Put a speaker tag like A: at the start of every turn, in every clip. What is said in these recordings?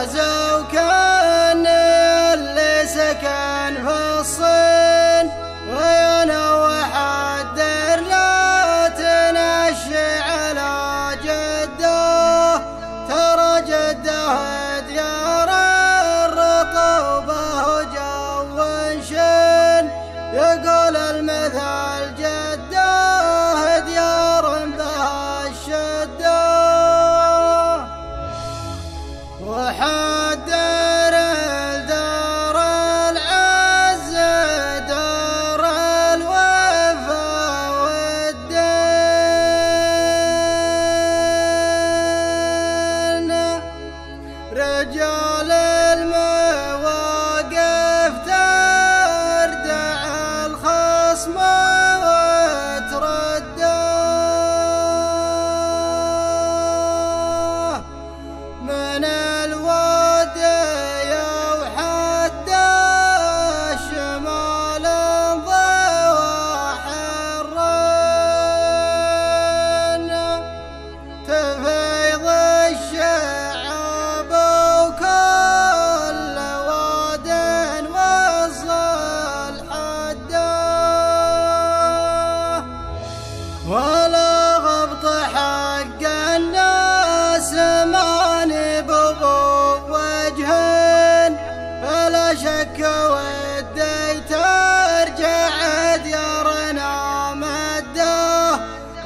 A: زوكان اللي سكن في الصين وينوح الدير لا تنشي على جده ترى جده ديار الرطوبة وجو شين يقول المثل جده ديار بها الشده وحدر دار العز دار الوفا والدين رجال المواقف تردع الخصم وترده من الودي وحد الشمال ضواح الرين تفيض الشعب وكل واد وصل حده ولا غبط حق الناس ماني وجهين فلا شك ودي ترجع ديارنا مده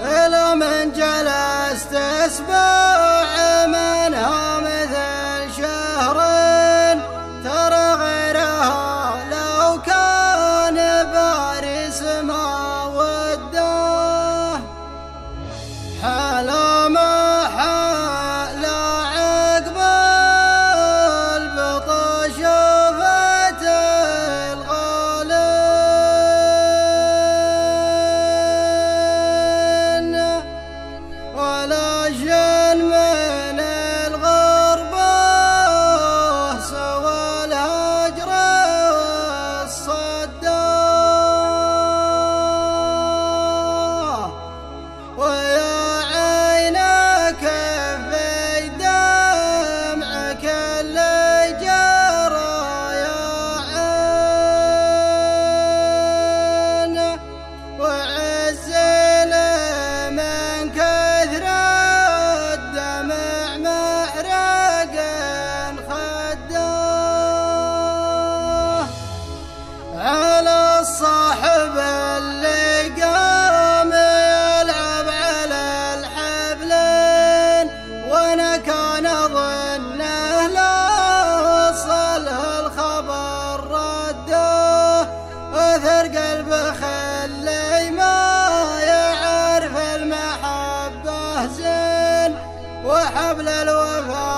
A: إلى من جلست اسبوع منها مثل شهرين ترى غيرها لو كان باريس ما وده حلا ما حلا عقب البطش وفات الغالين ولا شن من الغربة سوى الهجر والصدى ويا عينك في دمعك اللي جرى يا عين وعز من كثر الدمع محرق خده على الصاحب اللي قام يلعب على الحبلين وانا كان اظنه لا وصله الخبر رده اثر قلبه خلي ما يعرف المحبه زين وحبل الوفا